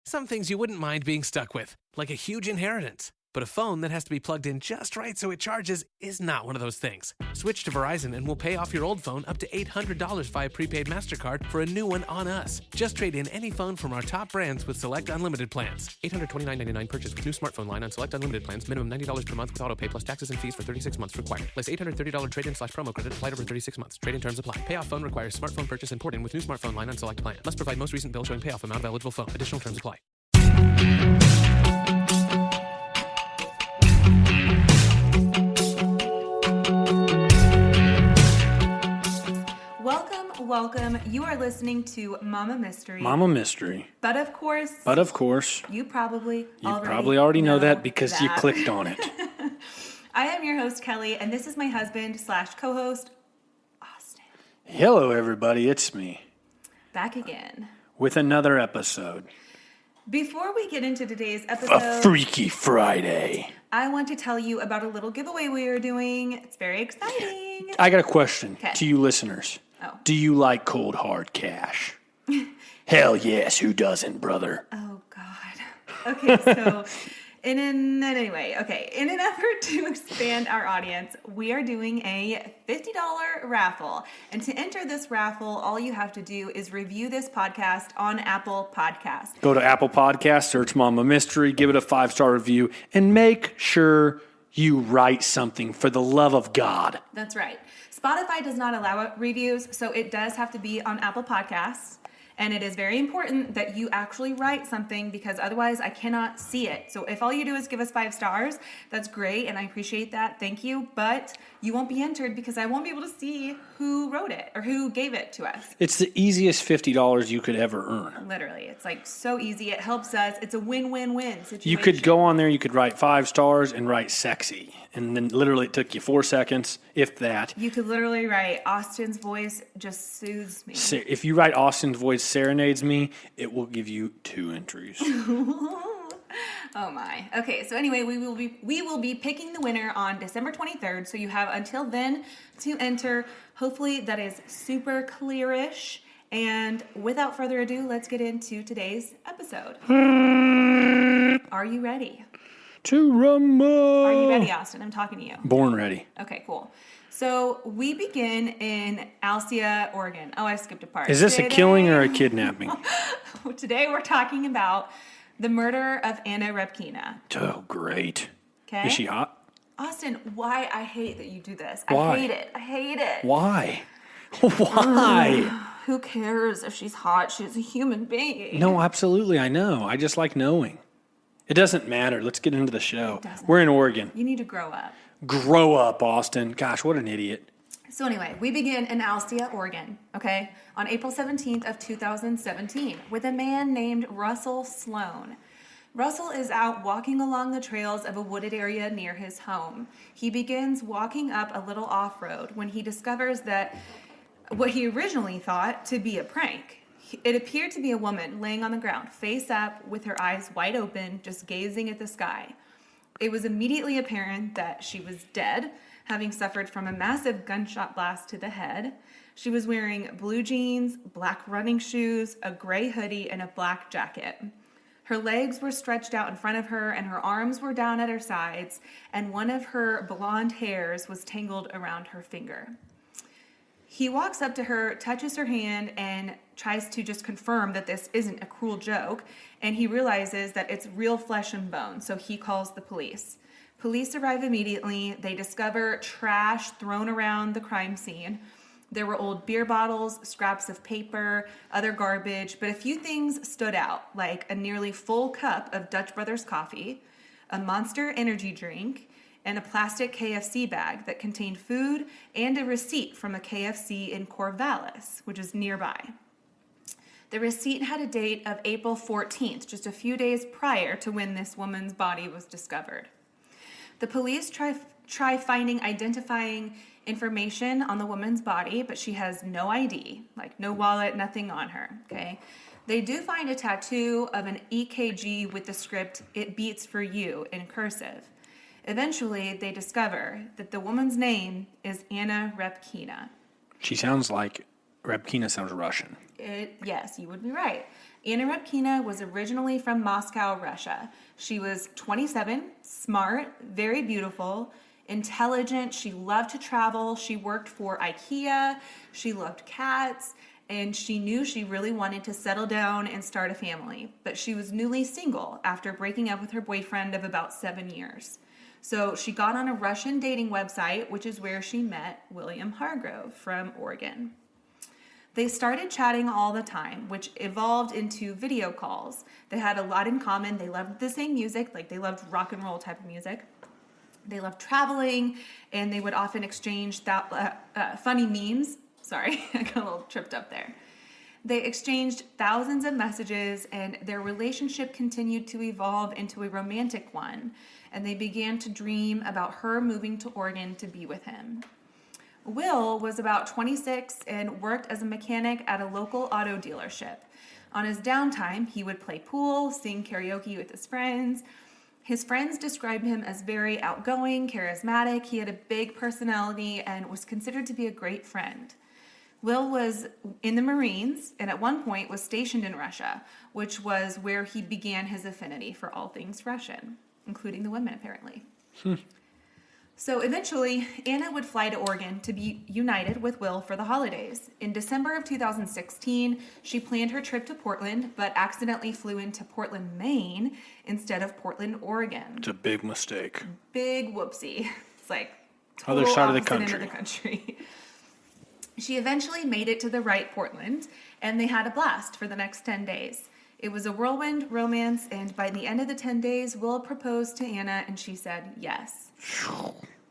Some things you wouldn't mind being stuck with, like a huge inheritance. But a phone that has to be plugged in just right so it charges is not one of those things. Switch to Verizon and we'll pay off your old phone up to $800 via prepaid MasterCard for a new one on us. Just trade in any phone from our top brands with select unlimited plans. $829.99 purchase with new smartphone line on select unlimited plans. Minimum $90 per month with auto pay plus taxes and fees for 36 months required. Less $830 trade-in/promo credit applied over 36 months. Trade-in terms apply. Payoff phone requires smartphone purchase and port-in with new smartphone line on select plan. Must provide most recent bill showing payoff amount of eligible phone. Additional terms apply. Welcome. You are listening to Mama Mystery. Mama Mystery. But of course, you probably already know that because you clicked on it. I am your host, Kelly, and this is my husband / co-host, Austin. Hello, everybody. It's me. Back again. With another episode. Before we get into today's episode, a Freaky Friday, I want to tell you about a little giveaway we are doing. It's very exciting. I got a question to you listeners. Oh. Do you like cold hard cash? Hell yes, who doesn't, brother? Oh, God. Okay, so in an effort to expand our audience, we are doing a $50 raffle. And to enter this raffle, all you have to do is review this podcast on Apple Podcasts. Go to Apple Podcasts, search Mama Mystery, give it a 5-star review, and make sure you write something for the love of God. That's right. Spotify does not allow reviews, so it does have to be on Apple Podcasts. And it is very important that you actually write something because otherwise I cannot see it. So if all you do is give us 5 stars, that's great and I appreciate that. Thank you. But you won't be entered because I won't be able to see who wrote it or who gave it to us. It's the easiest $50 you could ever earn. Literally. It's like so easy. It helps us. It's a win-win-win situation. You could go on there, you could write 5 stars and write sexy. And then literally it took you 4 seconds, if that. You could literally write Austin's voice just soothes me. If you write Austin's voice serenades me, it will give you 2 entries. Oh my. Okay, so anyway, we will be picking the winner on December 23rd, so you have until then to enter. Hopefully that is super clearish. And without further ado, let's get into today's episode. Are you ready? To rumble. Are you ready, Austin? I'm talking to you. Born ready. Okay, cool. So we begin in Alcia, Oregon. Oh, I skipped a part. Is this a killing or a kidnapping? Today we're talking about the murder of Anna Repkina. Oh, great. Okay. Is she hot? Austin, why? I hate that you do this. Why? I hate it. Why? Why? Who cares if she's hot? She's a human being. No, absolutely. I know. I just like knowing. It doesn't matter. Let's get into the show. Doesn't. We're in Oregon. You need to grow up. Grow up, Austin. Gosh, what an idiot. So anyway, we begin in Alcia, Oregon, okay, on April 17th of 2017 with a man named Russell Sloan. Russell is out walking along the trails of a wooded area near his home. He begins walking up a little off-road when he discovers that what he originally thought to be a prank. It appeared to be a woman laying on the ground, face up, with her eyes wide open, just gazing at the sky. It was immediately apparent that she was dead, having suffered from a massive gunshot blast to the head. She was wearing blue jeans, black running shoes, a gray hoodie, and a black jacket. Her legs were stretched out in front of her, and her arms were down at her sides, and one of her blonde hairs was tangled around her finger. He walks up to her, touches her hand, and tries to just confirm that this isn't a cruel joke, and he realizes that it's real flesh and bone, so he calls the police. Police arrive immediately. They discover trash thrown around the crime scene. There were old beer bottles, scraps of paper, other garbage, but a few things stood out, like a nearly full cup of Dutch Brothers coffee, a Monster energy drink, and a plastic KFC bag that contained food and a receipt from a KFC in Corvallis, which is nearby. The receipt had a date of April 14th, just a few days prior to when this woman's body was discovered. The police try finding identifying information on the woman's body, but she has no ID, like no wallet, nothing on her, okay? They do find a tattoo of an EKG with the script, "It beats for you," in cursive. Eventually, they discover that the woman's name is Anna Repkina. She sounds like Repkina sounds Russian. Yes, you would be right. Anna Repkina was originally from Moscow, Russia. She was 27, smart, very beautiful, intelligent. She loved to travel. She worked for IKEA. She loved cats. And she knew she really wanted to settle down and start a family. But she was newly single after breaking up with her boyfriend of about 7 years. So she got on a Russian dating website, which is where she met William Hargrove from Oregon. They started chatting all the time, which evolved into video calls. They had a lot in common. They loved the same music, like they loved rock and roll type of music. They loved traveling, and they would often exchange funny memes. Sorry, I got a little tripped up there. They exchanged thousands of messages, and their relationship continued to evolve into a romantic one, and they began to dream about her moving to Oregon to be with him. Will was about 26 and worked as a mechanic at a local auto dealership. On his downtime, he would play pool, sing karaoke with his friends. His friends described him as very outgoing, charismatic. He had a big personality and was considered to be a great friend. Will was in the Marines and at one point was stationed in Russia, which was where he began his affinity for all things Russian, including the women, apparently. So eventually, Anna would fly to Oregon to be united with Will for the holidays. In December of 2016, she planned her trip to Portland, but accidentally flew into Portland, Maine, instead of Portland, Oregon. It's a big mistake. Big whoopsie. It's like Other side of the country. End of the country. She eventually made it to the right Portland, and they had a blast for the next 10 days. It was a whirlwind romance, and by the end of the 10 days, Will proposed to Anna, and she said yes.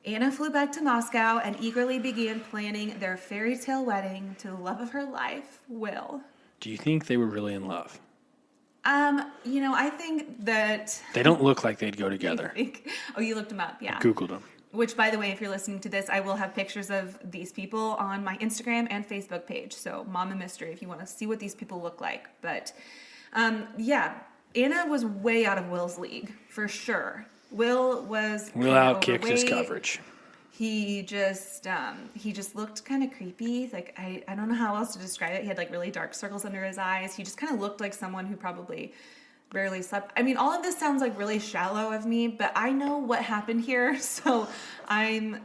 Anna flew back to Moscow and eagerly began planning their fairy tale wedding to the love of her life, Will. Do you think they were really in love? I think that... They don't look like they'd go together. Oh, you looked them up, yeah. I Googled them. Which, by the way, if you're listening to this, I will have pictures of these people on my Instagram and Facebook page. So, Mama Mystery, if you want to see what these people look like. But, Anna was way out of Will's league, for sure. Will outkicked his coverage. He just looked kind of creepy. Like, I don't know how else to describe it. He had, like, really dark circles under his eyes. He just kind of looked like someone who probably barely slept. I mean, all of this sounds like really shallow of me, but I know what happened here. So I'm,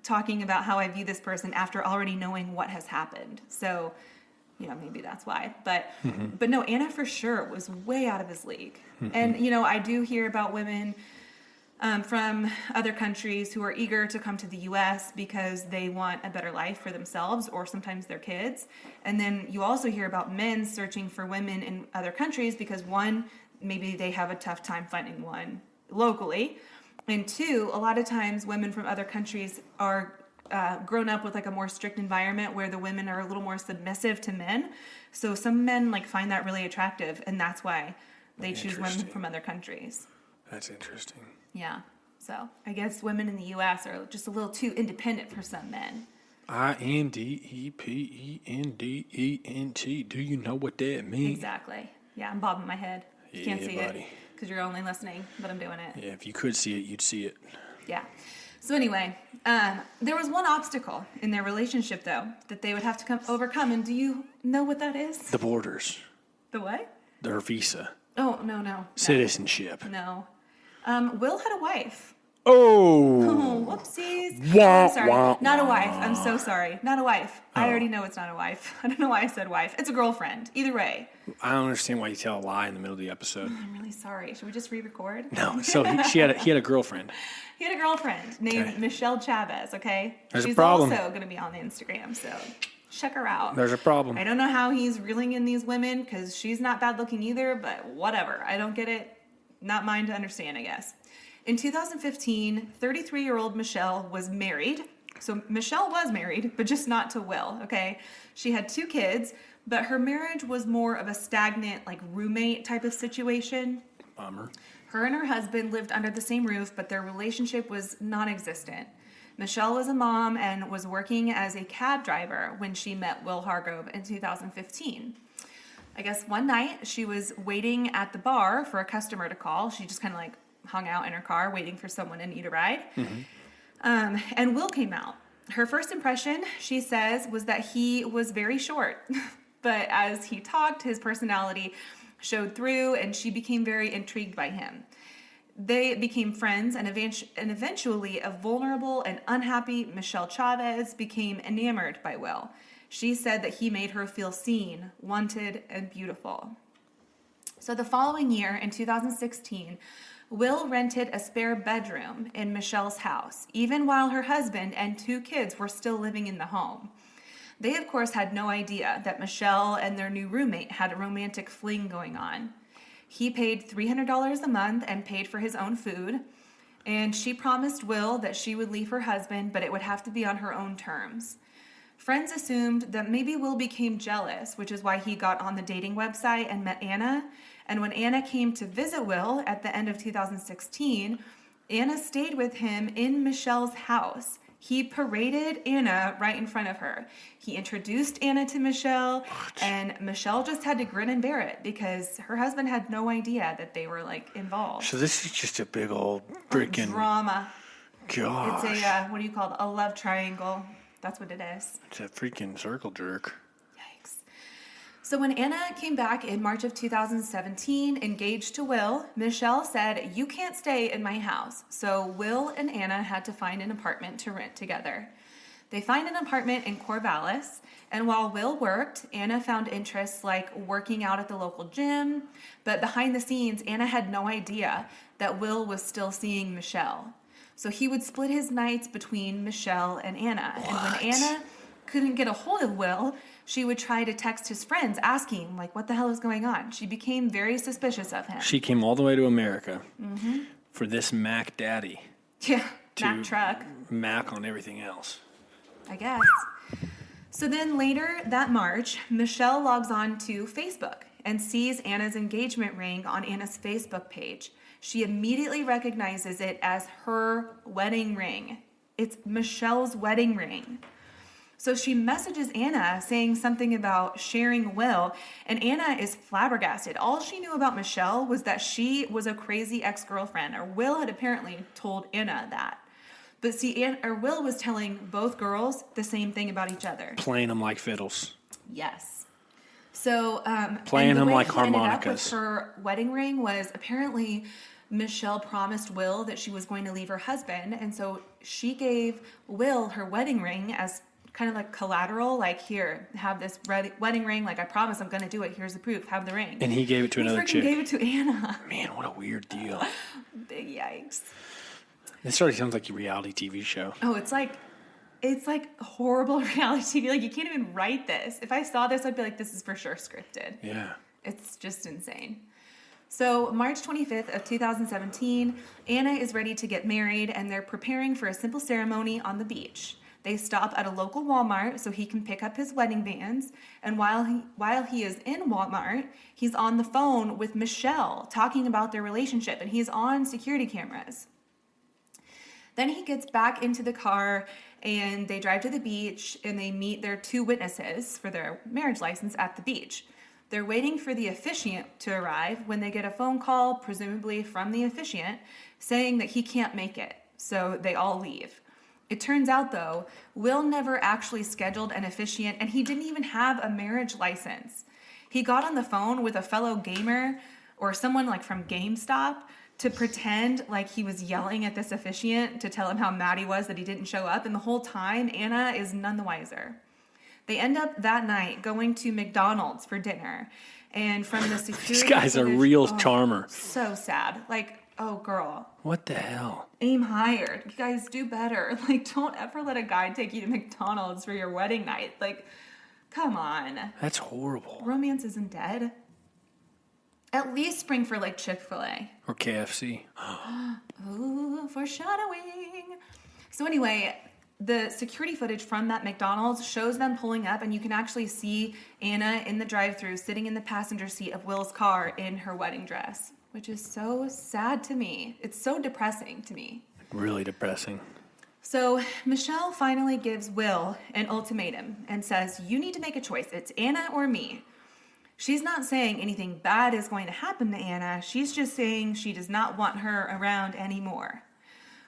talking about how I view this person after already knowing what has happened. So, maybe that's why. But no, Anna for sure was way out of his league. And, I do hear about women from other countries who are eager to come to the U.S. because they want a better life for themselves or sometimes their kids. And then you also hear about men searching for women in other countries because, one, maybe they have a tough time finding one locally. And two, a lot of times women from other countries are grown up with like a more strict environment where the women are a little more submissive to men. So some men find that really attractive, and that's why they choose women from other countries. That's interesting. Yeah. So I guess women in the U.S. are just a little too independent for some men. INDEPENDENT. Do you know what that means? Exactly. Yeah, I'm bobbing my head. You can't see it because you're only listening, but I'm doing it. Yeah, if you could see it, you'd see it. Yeah. So anyway, there was one obstacle in their relationship, though, that they would have to overcome. And do you know what that is? The borders. The what? Their visa. Oh, no. Citizenship. No. Will had a wife. Oh, whoopsies. Wah, I'm sorry. wah, Not a wah. wife. I'm so sorry. Not a wife. I already know it's not a wife. I don't know why I said wife. It's a girlfriend. Either way. I don't understand why you tell a lie in the middle of the episode. I'm really sorry. Should we just re-record? No. So he had a girlfriend. He had a girlfriend named Michelle Chavez, okay? There's She's a problem. also going to be on the Instagram, so check her out. There's a problem. I don't know how he's reeling in these women because she's not bad looking either, but whatever. I don't get it. Not mine to understand, I guess. In 2015, 33-year-old Michelle was married. So Michelle was married, but just not to Will, okay? She had 2 kids, but her marriage was more of a stagnant, like roommate type of situation. Bummer. Her and her husband lived under the same roof, but their relationship was non-existent. Michelle was a mom and was working as a cab driver when she met Will Hargrove in 2015. I guess one night she was waiting at the bar for a customer to call. She just kind of hung out in her car waiting for someone to need a ride. And Will came out. Her first impression, she says, was that he was very short. But as he talked, his personality showed through, and she became very intrigued by him. They became friends, and eventually a vulnerable and unhappy Michelle Chavez became enamored by Will. She said that he made her feel seen, wanted, and beautiful. So the following year, in 2016, Will rented a spare bedroom in Michelle's house, even while her husband and 2 kids were still living in the home. They, of course, had no idea that Michelle and their new roommate had a romantic fling going on. He paid $300 a month and paid for his own food, and she promised Will that she would leave her husband, but it would have to be on her own terms. Friends assumed that maybe Will became jealous, which is why he got on the dating website and met Anna. And when Anna came to visit Will at the end of 2016, Anna stayed with him in Michelle's house. He paraded Anna right in front of her. He introduced Anna to Michelle, and Michelle just had to grin and bear it because her husband had no idea that they were involved. So this is just a big old freaking drama. Gosh. It's a what do you call it? A love triangle. That's what it is. It's a freaking circle jerk. Yikes. So when Anna came back in March of 2017, engaged to Will, Michelle said, "You can't stay in my house." So Will and Anna had to find an apartment to rent together. They find an apartment in Corvallis, and while Will worked, Anna found interests like working out at the local gym, but behind the scenes, Anna had no idea that Will was still seeing Michelle. So he would split his nights between Michelle and Anna. What? And when Anna couldn't get a hold of Will, she would try to text his friends asking, what the hell is going on? She became very suspicious of him. She came all the way to America for this Mac daddy. Yeah, Mac truck. Mac on everything else. I guess. So then later that March, Michelle logs on to Facebook and sees Anna's engagement ring on Anna's Facebook page. She immediately recognizes it as her wedding ring. It's Michelle's wedding ring. So she messages Anna saying something about sharing Will, and Anna is flabbergasted. All she knew about Michelle was that she was a crazy ex-girlfriend, or Will had apparently told Anna that. But see, Will was telling both girls the same thing about each other. Playing them like fiddles. Yes. So playing them like harmonicas. Ended up with her wedding ring was apparently Michelle promised Will that she was going to leave her husband, and so she gave Will her wedding ring as kind of like collateral, here, have this wedding ring, I promise I'm going to do it, here's the proof, have the ring. And he gave it to another chick. He gave it to Anna. Man, what a weird deal. Big yikes. This already sounds like a reality TV show. Oh, it's like horrible reality TV. You can't even write this. If I saw this, I'd be like, this is for sure scripted. Yeah. It's just insane. So March 25th of 2017, Anna is ready to get married, and they're preparing for a simple ceremony on the beach. They stop at a local Walmart so he can pick up his wedding bands, and while he is in Walmart, he's on the phone with Michelle talking about their relationship, and he's on security cameras. Then he gets back into the car, and they drive to the beach, and they meet their 2 witnesses for their marriage license at the beach. They're waiting for the officiant to arrive when they get a phone call, presumably from the officiant, saying that he can't make it, so they all leave. It turns out, though, Will never actually scheduled an officiant, and he didn't even have a marriage license. He got on the phone with a fellow gamer or someone from GameStop to pretend like he was yelling at this officiant to tell him how mad he was that he didn't show up, and the whole time, Anna is none the wiser. They end up that night going to McDonald's for dinner, and from the security This guy's a real charmer. So sad. Oh, girl. What the hell? Aim higher. You guys do better. Don't ever let a guy take you to McDonald's for your wedding night. Come on. That's horrible. Romance isn't dead. At least spring for Chick-fil-A. Or KFC. Ooh, foreshadowing. So anyway, the security footage from that McDonald's shows them pulling up, and you can actually see Anna in the drive-thru sitting in the passenger seat of Will's car in her wedding dress, which is so sad to me. It's so depressing to me. Really depressing. So Michelle finally gives Will an ultimatum and says, you need to make a choice. It's Anna or me. She's not saying anything bad is going to happen to Anna. She's just saying she does not want her around anymore.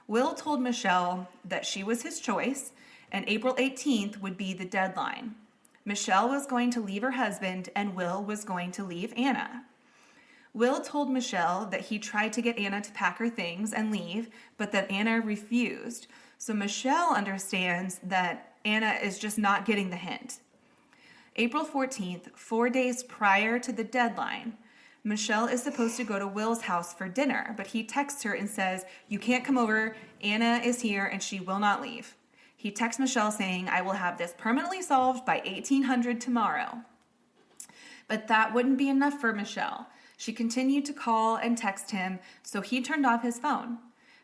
Will told Michelle that she was his choice, and April 18th would be the deadline. Michelle was going to leave her husband, and Will was going to leave Anna. Will told Michelle that he tried to get Anna to pack her things and leave, but that Anna refused. So Michelle understands that Anna is just not getting the hint. April 14th, 4 days prior to the deadline, Michelle is supposed to go to Will's house for dinner, but he texts her and says, "You can't come over. Anna is here and she will not leave." He texts Michelle saying, "I will have this permanently solved by 1800 tomorrow." But that wouldn't be enough for Michelle. She continued to call and text him, so he turned off his phone.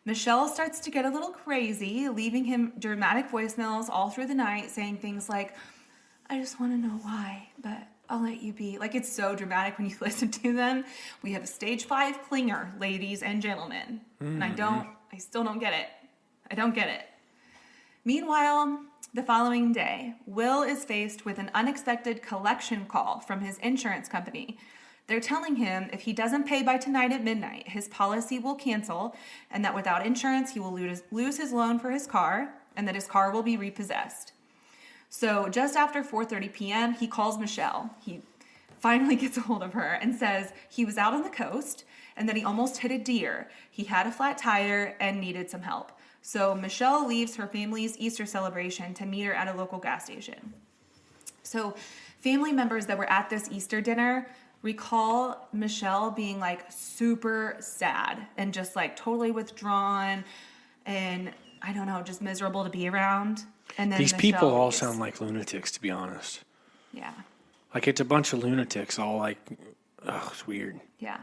Michelle starts to get a little crazy, leaving him dramatic voicemails all through the night saying things like, "I just want to know why, but I'll let you be." Like, it's so dramatic when you listen to them. We have a stage 5 clinger, ladies and gentlemen. And I still don't get it. I don't get it. Meanwhile, the following day, Will is faced with an unexpected collection call from his insurance company. They're telling him if he doesn't pay by tonight at midnight, his policy will cancel, and that without insurance, he will lose his loan for his car, and that his car will be repossessed. So just after 4:30 p.m., he calls Michelle. He finally gets a hold of her and says he was out on the coast and that he almost hit a deer. He had a flat tire and needed some help. So Michelle leaves her family's Easter celebration to meet her at a local gas station. So family members that were at this Easter dinner recall Michelle being like super sad and just like totally withdrawn and, I don't know, just miserable to be around. And then These Michelle people all leaves. sound like lunatics, to be honest. Yeah. Like, it's a bunch of lunatics all like, it's weird. Yeah.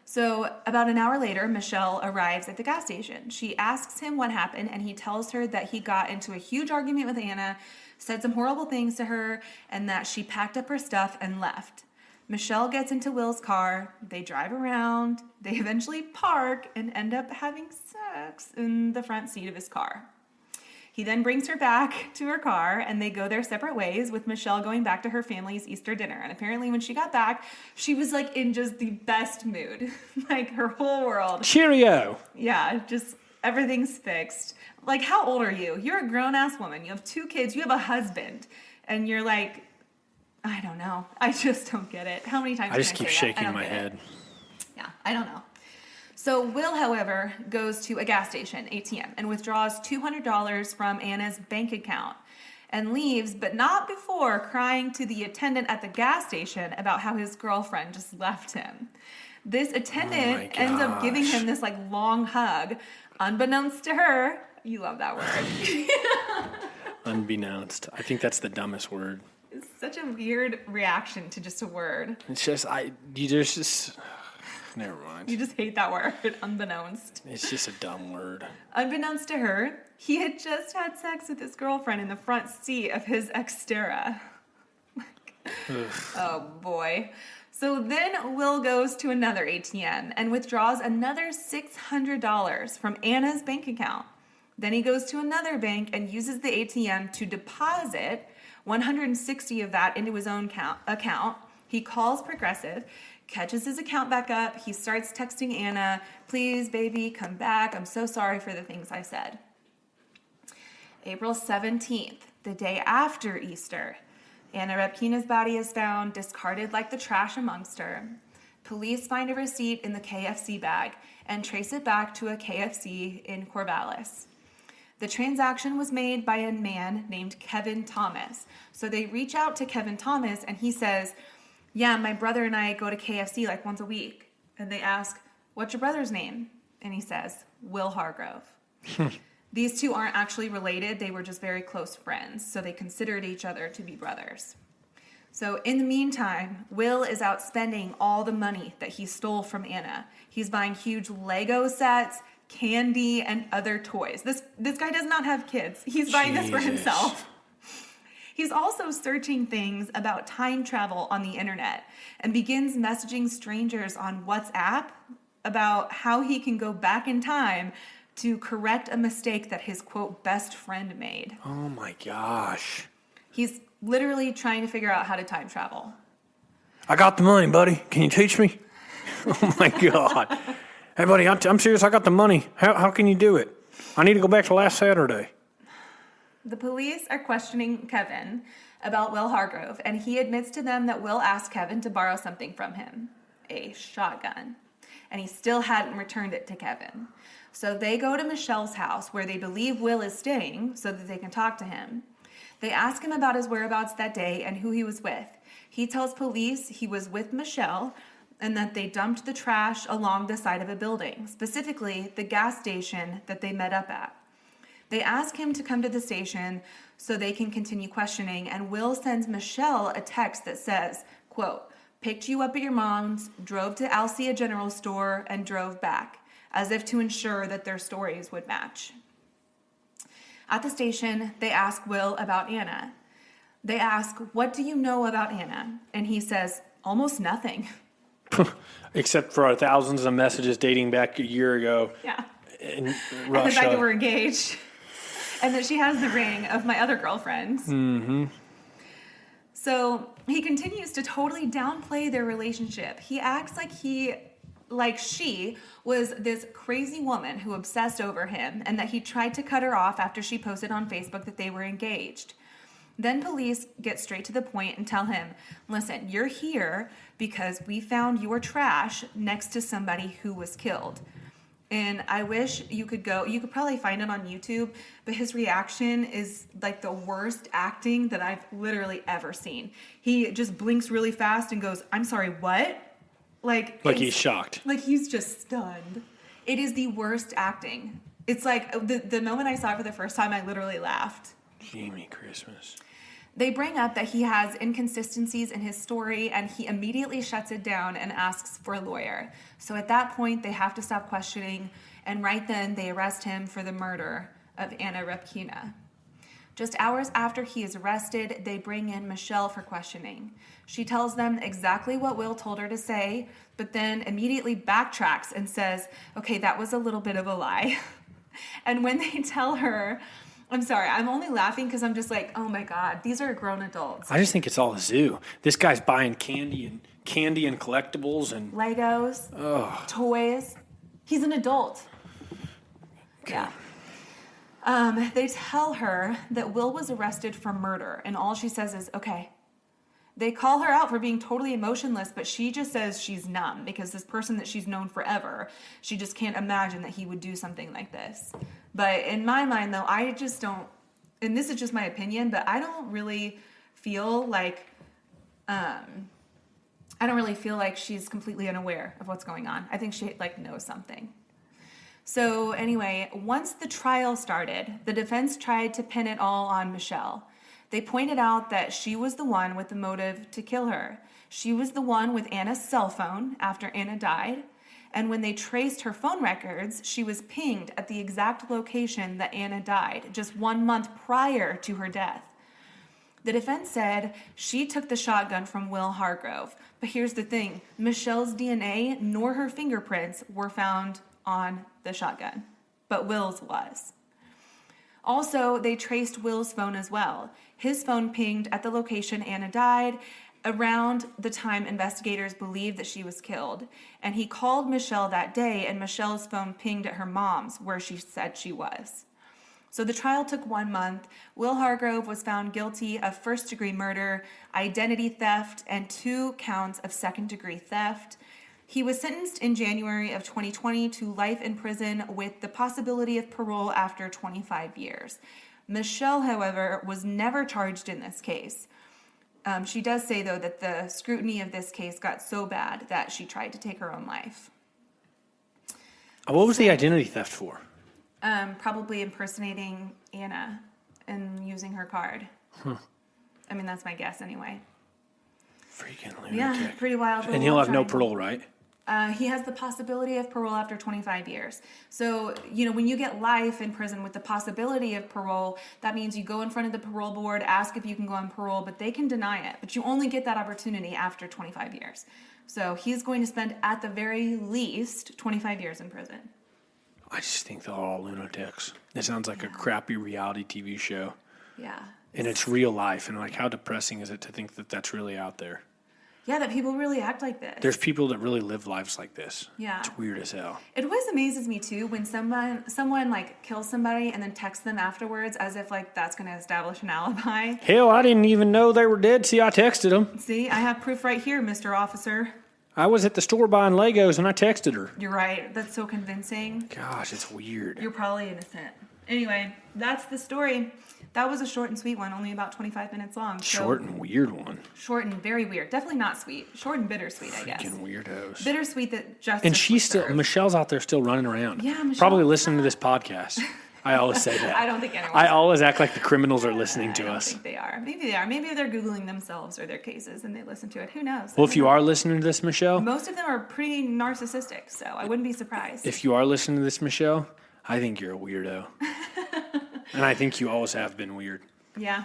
So about an hour later, Michelle arrives at the gas station. She asks him what happened, and he tells her that he got into a huge argument with Anna, said some horrible things to her, and that she packed up her stuff and left. Michelle gets into Will's car. They drive around. They eventually park and end up having sex in the front seat of his car. He then brings her back to her car, and they go their separate ways, with Michelle going back to her family's Easter dinner. And apparently when she got back, she was like in just the best mood. Like, her whole world. Cheerio! Yeah, just everything's fixed. Like, how old are you? You're a grown-ass woman. You have 2 kids. You have a husband. And you're like, I don't know. I just don't get it. How many times I just can keep say that? shaking my head. Yeah, I don't know. So Will, however, goes to a gas station, ATM, and withdraws $200 from Anna's bank account and leaves, but not before crying to the attendant at the gas station about how his girlfriend just left him. This attendant ends up giving him this like long hug, unbeknownst to her. You love that word. Unbeknownst. I think that's the dumbest word. It's such a weird reaction to just a word. It's just, never mind. You just hate that word, unbeknownst. It's just a dumb word. Unbeknownst to her, he had just had sex with his girlfriend in the front seat of his Xterra. Oh, boy. So then Will goes to another ATM and withdraws another $600 from Anna's bank account. Then he goes to another bank and uses the ATM to deposit $160 of that into his own account. He calls Progressive, catches his account back up. He starts texting Anna, "Please, baby, come back. I'm so sorry for the things I said." April 17th, the day after Easter, Anna Repkina's body is found, discarded like the trash amongst her. Police find a receipt in the KFC bag and trace it back to a KFC in Corvallis. The transaction was made by a man named Kevin Thomas. So they reach out to Kevin Thomas and he says, "Yeah, my brother and I go to KFC like once a week." And they ask, "What's your brother's name?" And he says, "Will Hargrove." These two aren't actually related. They were just very close friends. So they considered each other to be brothers. So in the meantime, Will is out spending all the money that he stole from Anna. He's buying huge Lego sets, candy, and other toys. This guy does not have kids. He's buying this for himself. He's also searching things about time travel on the internet and begins messaging strangers on WhatsApp about how he can go back in time to correct a mistake that his, quote, best friend made. Oh my gosh. He's literally trying to figure out how to time travel. "I got the money, buddy. Can you teach me?" Oh my God. "Hey, buddy, I'm serious. I got the money. How can you do it? I need to go back to last Saturday." The police are questioning Kevin about Will Hargrove, and he admits to them that Will asked Kevin to borrow something from him. a shotgun. And he still hadn't returned it to Kevin. So they go to Michelle's house where they believe Will is staying so that they can talk to him. They ask him about his whereabouts that day and who he was with. He tells police he was with Michelle and that they dumped the trash along the side of a building, specifically the gas station that they met up at. They ask him to come to the station so they can continue questioning, and Will sends Michelle a text that says, quote, picked you up at your mom's, drove to Alcia General Store, and drove back, as if to ensure that their stories would match. At the station, they ask Will about Anna. They ask, what do you know about Anna? And he says, almost nothing. Except for thousands of messages dating back a year ago. Yeah. In And the Russia. fact that we're engaged. And that she has the ring of my other girlfriends. Mm-hmm. So he continues to totally downplay their relationship. He acts like she was this crazy woman who obsessed over him and that he tried to cut her off after she posted on Facebook that they were engaged. Then police get straight to the point and tell him, listen, you're here because we found your trash next to somebody who was killed. And I wish you could probably find it on YouTube, but his reaction is like the worst acting that I've literally ever seen. He just blinks really fast and goes, I'm sorry, what? Like he's shocked. Like he's just stunned. It is the worst acting. It's like the moment I saw it for the first time, I literally laughed. Jimmy Christmas. They bring up that he has inconsistencies in his story, and he immediately shuts it down and asks for a lawyer. So at that point, they have to stop questioning, and right then they arrest him for the murder of Anna Repkina. Just hours after he is arrested, they bring in Michelle for questioning. She tells them exactly what Will told her to say, but then immediately backtracks and says, okay, that was a little bit of a lie. And when they tell her, I'm sorry, I'm only laughing because I'm just like, oh my God, these are grown adults. I just think it's all a zoo. This guy's buying candy and collectibles and Legos, toys. He's an adult. Okay. Yeah. They tell her that Will was arrested for murder, and all she says is, okay. They call her out for being totally emotionless, but she just says she's numb because this person that she's known forever, she just can't imagine that he would do something like this. But in my mind, though, I just don't, and this is just my opinion, but I don't really feel like, she's completely unaware of what's going on. I think she knows something. So anyway, once the trial started, the defense tried to pin it all on Michelle. They pointed out that she was the one with the motive to kill her. She was the one with Anna's cell phone after Anna died. And when they traced her phone records, she was pinged at the exact location that Anna died, just 1 month prior to her death. The defense said she took the shotgun from Will Hargrove. But here's the thing, Michelle's DNA nor her fingerprints were found on the shotgun, but Will's was. Also, they traced Will's phone as well. His phone pinged at the location Anna died around the time investigators believed that she was killed. And he called Michelle that day, and Michelle's phone pinged at her mom's, where she said she was. So the trial took 1 month. Will Hargrove was found guilty of first-degree murder, identity theft, and 2 counts of second-degree theft. He was sentenced in January of 2020 to life in prison with the possibility of parole after 25 years. Michelle, however, was never charged in this case. She does say, though, that the scrutiny of this case got so bad that she tried to take her own life. What was the identity theft for? Probably impersonating Anna and using her card. I mean, that's my guess anyway. Freaking lunatic. Yeah, pretty wild. And he'll have no parole, right? He has the possibility of parole after 25 years. So, when you get life in prison with the possibility of parole, that means you go in front of the parole board, ask if you can go on parole, but they can deny it. But you only get that opportunity after 25 years. So he's going to spend, at the very least, 25 years in prison. I just think they're all lunatics. It sounds like a crappy reality TV show. Yeah. And it's real life. And how depressing is it to think that that's really out there? Yeah, that people really act like this. There's people that really live lives like this. Yeah. It's weird as hell. It always amazes me, too, when someone kills somebody and then texts them afterwards as if, that's going to establish an alibi. Hell, I didn't even know they were dead. See, I texted them. See, I have proof right here, Mr. Officer. I was at the store buying Legos and I texted her. You're right. That's so convincing. Gosh, it's weird. You're probably innocent. Anyway, that's the story. That was a short and sweet one, only about 25 minutes long. Short and weird one. Short and very weird. Definitely not sweet. Short and bittersweet, I guess. Freaking weirdos. Bittersweet that justice And she's was still, served. Michelle's out there still running around. Yeah, Michelle. Probably listening to this podcast. I always say that. I don't think anyone. I always act like the criminals are listening I to don't us. think they are. Maybe they are. Maybe they're Googling themselves or their cases and they listen to it. Who knows? Well, if you are listening to this, Michelle, Most of them are pretty narcissistic, so I wouldn't be surprised. if you are listening to this, Michelle, I think you're a weirdo. And I think you always have been weird. Yeah.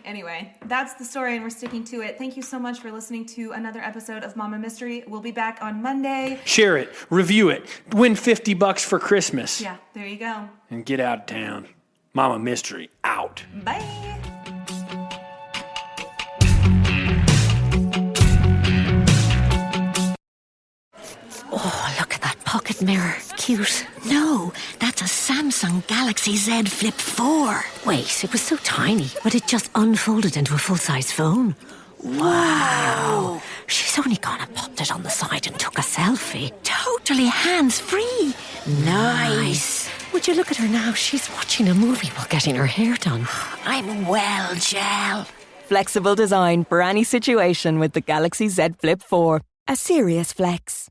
Anyway, that's the story and we're sticking to it. Thank you so much for listening to another episode of Mama Mystery. We'll be back on Monday. Share it, review it, win $50 for Christmas, Yeah, there you go. and get out of town. Mama Mystery, out. Bye. Oh, look at that pocket mirror. Cute. No, that's a Samsung Galaxy Z Flip 4. Wait, it was so tiny, but it just unfolded into a full-size phone. Wow. She's only gone and popped it on the side and took a selfie. Totally hands-free. Nice. Would you look at her now? She's watching a movie while getting her hair done. I'm well, Gel. Flexible design for any situation with the Galaxy Z Flip 4. A serious flex.